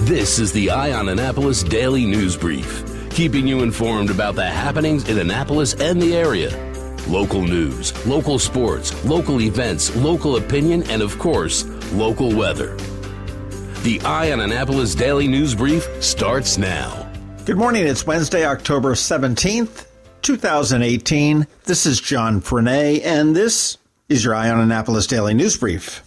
This is the Eye on Annapolis Daily News Brief, keeping you informed about the happenings in Annapolis and the area. Local news, local sports, local events, local opinion, and of course, local weather. The Eye on Annapolis Daily News Brief starts now. Good morning. It's Wednesday, October 17th, 2018. This is John Frenaye, and this is your Eye on Annapolis Daily News Brief.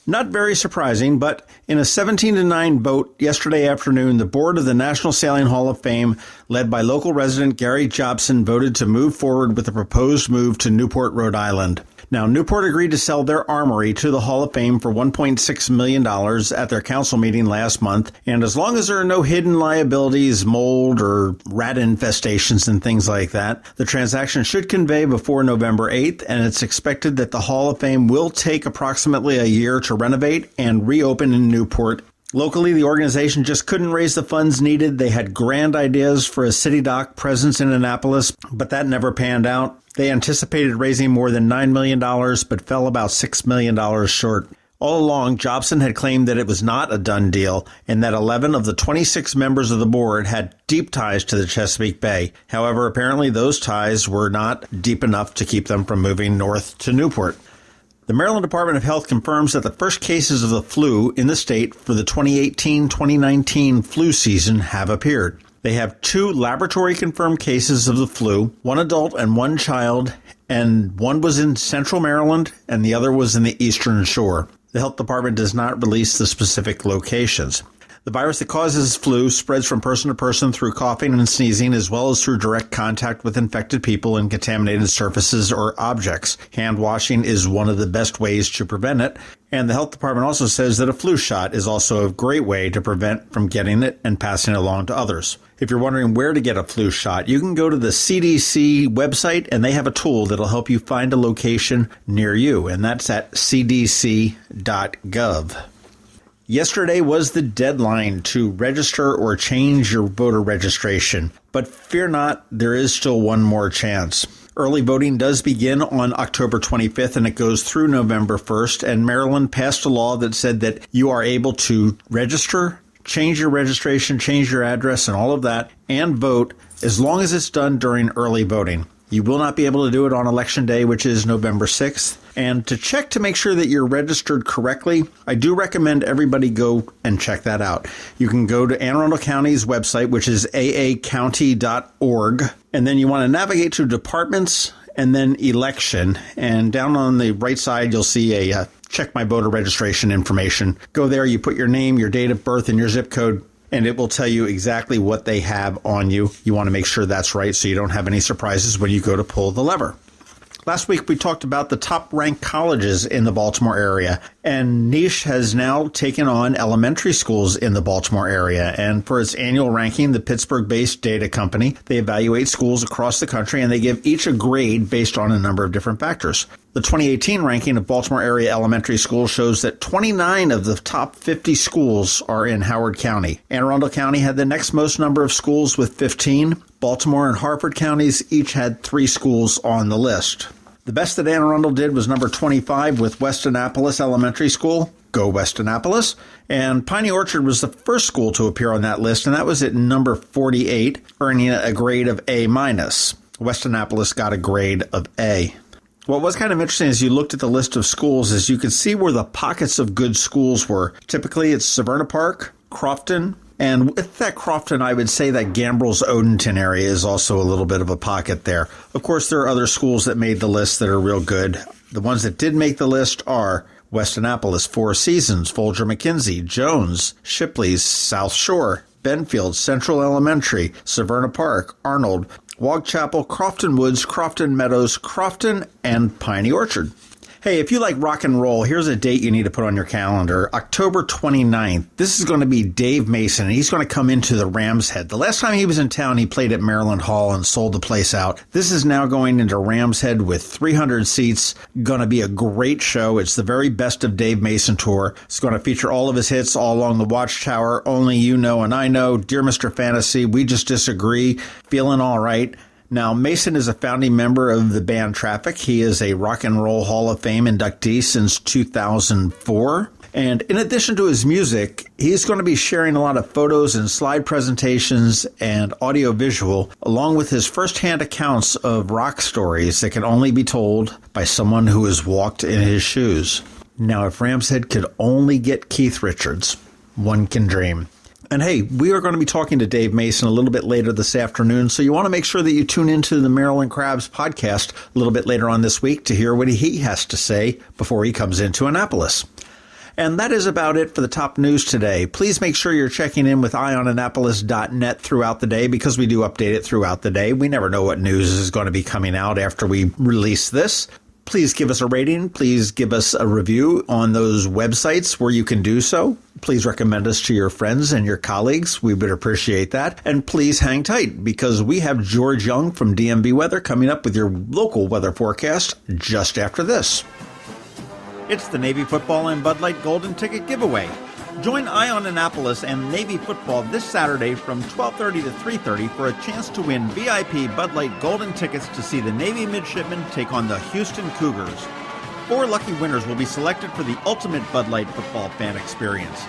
Not very surprising, but in a 17-9 vote yesterday afternoon, the board of the National Sailing Hall of Fame, led by local resident Gary Jobson, voted to move forward with the proposed move to Newport, Rhode Island. Now, Newport agreed to sell their armory to the Hall of Fame for $1.6 million at their council meeting last month, and as long as there are no hidden liabilities, mold, or rat infestations and things like that, the transaction should convey before November 8th, and it's expected that the Hall of Fame will take approximately a year to renovate and reopen in Newport. Locally, the organization just couldn't raise the funds needed. They had grand ideas for a city dock presence in Annapolis, but that never panned out. They anticipated raising more than $9 million, but fell about $6 million short. All along, Jobson had claimed that it was not a done deal and that 11 of the 26 members of the board had deep ties to the Chesapeake Bay. However, apparently those ties were not deep enough to keep them from moving north to Newport. The Maryland Department of Health confirms that the first cases of the flu in the state for the 2018-2019 flu season have appeared. They have 2 laboratory-confirmed cases of the flu, 1 adult and 1 child, and one was in central Maryland and the other was in the eastern shore. The health department does not release the specific locations. The virus that causes flu spreads from person to person through coughing and sneezing, as well as through direct contact with infected people and contaminated surfaces or objects. Hand washing is one of the best ways to prevent it, and the health department also says that a flu shot is also a great way to prevent from getting it and passing it along to others. If you're wondering where to get a flu shot, you can go to the CDC website, and they have a tool that'll help you find a location near you, and that's at cdc.gov. Yesterday was the deadline to register or change your voter registration, but fear not, there is still one more chance. Early voting does begin on October 25th and it goes through November 1st, and Maryland passed a law that said that you are able to register, change your registration, change your address and all of that, and vote as long as it's done during early voting. You will not be able to do it on Election Day, which is November 6th. And to check to make sure that you're registered correctly, I do recommend everybody go and check that out. You can go to Anne Arundel County's website, which is aacounty.org, and then you want to navigate to Departments and then Election. And down on the right side, you'll see a check my voter registration information. Go there, you put your name, your date of birth, and your zip code, and it will tell you exactly what they have on you. You want to make sure that's right so you don't have any surprises when you go to pull the lever. Last week, we talked about the top-ranked colleges in the Baltimore area, and Niche has now taken on elementary schools in the Baltimore area. And for its annual ranking, the Pittsburgh-based data company, they evaluate schools across the country, and they give each a grade based on a number of different factors. The 2018 ranking of Baltimore area elementary schools shows that 29 of the top 50 schools are in Howard County. Anne Arundel County had the next most number of schools with 15. Baltimore and Harford counties each had 3 schools on the list. The best that Anne Arundel did was number 25 with West Annapolis Elementary School. Go West Annapolis. And Piney Orchard was the first school to appear on that list, and that was at number 48, earning a grade of A-. West Annapolis got a grade of A. What was kind of interesting as you looked at the list of schools is you could see where the pockets of good schools were. Typically, it's Severna Park, Crofton, and with that Crofton, I would say that Gambrel's Odenton area is also a little bit of a pocket there. Of course, there are other schools that made the list that are real good. The ones that did make the list are West Annapolis, Four Seasons, Folger McKenzie, Jones, Shipley's, South Shore, Benfield, Central Elementary, Severna Park, Arnold, Wag Chapel, Crofton Woods, Crofton Meadows, Crofton, and Piney Orchard. Hey, if you like rock and roll, here's a date you need to put on your calendar. October 29th. This is going to be Dave Mason, and he's going to come into the Ram's Head. The last time he was in town, he played at Maryland Hall and sold the place out. This is now going into Ram's Head with 300 seats. Going to be a great show. It's the very best of Dave Mason tour. It's going to feature all of his hits all along the Watchtower, Only You Know and I Know, Dear Mr. Fantasy, We Just Disagree, Feeling All Right. Now, Mason is a founding member of the band Traffic. He is a Rock and Roll Hall of Fame inductee since 2004. And in addition to his music, he's going to be sharing a lot of photos and slide presentations and audio-visual, along with his first-hand accounts of rock stories that can only be told by someone who has walked in his shoes. Now, if Ram's Head could only get Keith Richards, one can dream. And hey, we are going to be talking to Dave Mason a little bit later this afternoon, so you want to make sure that you tune into the Maryland Crabs podcast a little bit later on this week to hear what he has to say before he comes into Annapolis. And that is about it for the top news today. Please make sure you're checking in with eyeonannapolis.net throughout the day, because we do update it throughout the day. We never know what news is going to be coming out after we release this. Please give us a rating. Please give us a review on those websites where you can do so. Please recommend us to your friends and your colleagues. We would appreciate that. And please hang tight, because we have George Young from DMV Weather coming up with your local weather forecast just after this. It's the Navy Football and Bud Light Golden Ticket Giveaway. Join Eye on Annapolis and Navy Football this Saturday from 12:30 to 3:30 for a chance to win VIP Bud Light Golden Tickets to see the Navy midshipmen take on the Houston Cougars. 4 lucky winners will be selected for the ultimate Bud Light football fan experience.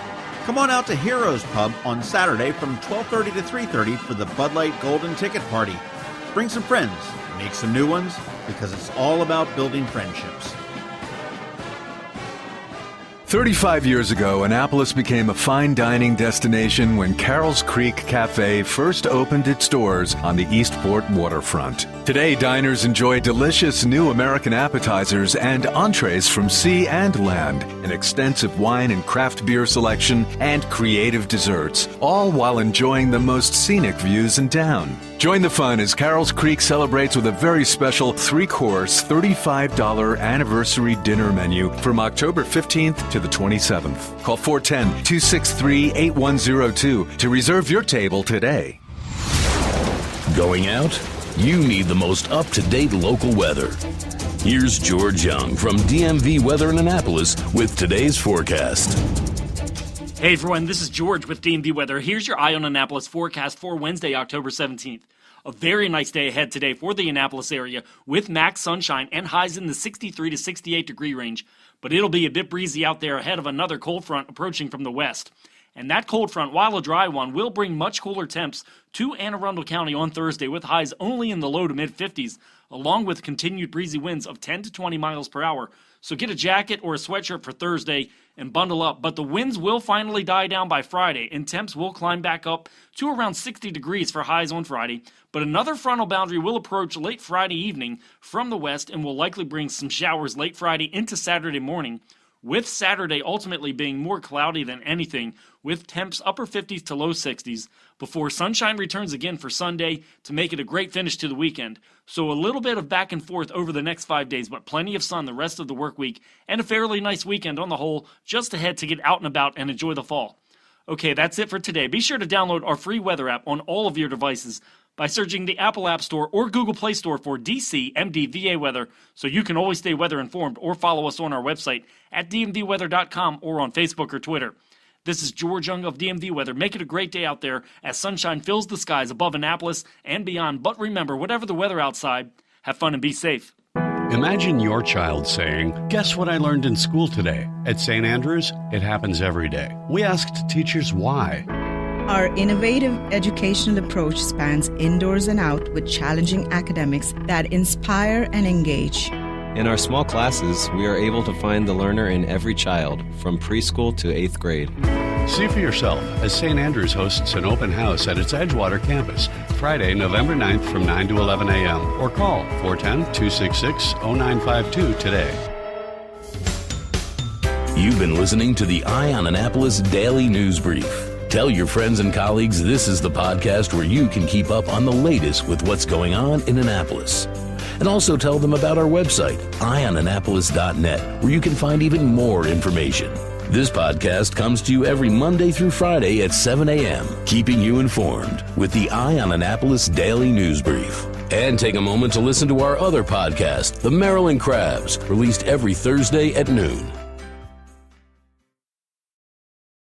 Come on out to Heroes Pub on Saturday from 12:30 to 3:30 for the Bud Light Golden Ticket Party. Bring some friends, make some new ones, because it's all about building friendships. 35 years ago, Annapolis became a fine dining destination when Carroll's Creek Cafe first opened its doors on the Eastport waterfront. Today, diners enjoy delicious new American appetizers and entrees from sea and land, an extensive wine and craft beer selection, and creative desserts, all while enjoying the most scenic views in town. Join the fun as Carroll's Creek celebrates with a very special 3-course, $35 anniversary dinner menu from October 15th to the 27th. Call 410-263-8102 to reserve your table today. Going out? You need the most up-to-date local weather. Here's George Young from DMV Weather in Annapolis with today's forecast. Hey everyone, this is George with DMV Weather. Here's your Eye on Annapolis forecast for Wednesday, October 17th. A very nice day ahead today for the Annapolis area with max sunshine and highs in the 63 to 68 degree range. But it'll be a bit breezy out there ahead of another cold front approaching from the west. And that cold front, while a dry one, will bring much cooler temps to Anne Arundel County on Thursday with highs only in the low to mid-50s, along with continued breezy winds of 10 to 20 miles per hour. So get a jacket or a sweatshirt for Thursday and bundle up. But the winds will finally die down by Friday, and temps will climb back up to around 60 degrees for highs on Friday. But another frontal boundary will approach late Friday evening from the west and will likely bring some showers late Friday into Saturday morning, with Saturday ultimately being more cloudy than anything, with temps upper 50s to low 60s, before sunshine returns again for Sunday to make it a great finish to the weekend. So a little bit of back and forth over the next 5 days, but plenty of sun the rest of the work week, and a fairly nice weekend on the whole, just ahead to get out and about and enjoy the fall. Okay, that's it for today. Be sure to download our free weather app on all of your devices by searching the Apple App Store or Google Play Store for DC MDVA Weather, so you can always stay weather informed, or follow us on our website at dmvweather.com or on Facebook or Twitter. This is George Young of DMV Weather. Make it a great day out there as sunshine fills the skies above Annapolis and beyond. But remember, whatever the weather outside, have fun and be safe. Imagine your child saying, "Guess what I learned in school today?" At St. Andrews, it happens every day. We asked teachers why. Our innovative educational approach spans indoors and out with challenging academics that inspire and engage. In our small classes, we are able to find the learner in every child, from preschool to 8th grade. See for yourself as St. Andrews hosts an open house at its Edgewater campus, Friday, November 9th from 9 to 11 a.m. or call 410-266-0952 today. You've been listening to the Eye on Annapolis Daily News Brief. Tell your friends and colleagues this is the podcast where you can keep up on the latest with what's going on in Annapolis. And also tell them about our website, eyeonannapolis.net, where you can find even more information. This podcast comes to you every Monday through Friday at 7 a.m., keeping you informed with the Eye on Annapolis Daily News Brief. And take a moment to listen to our other podcast, The Maryland Crabs, released every Thursday at noon.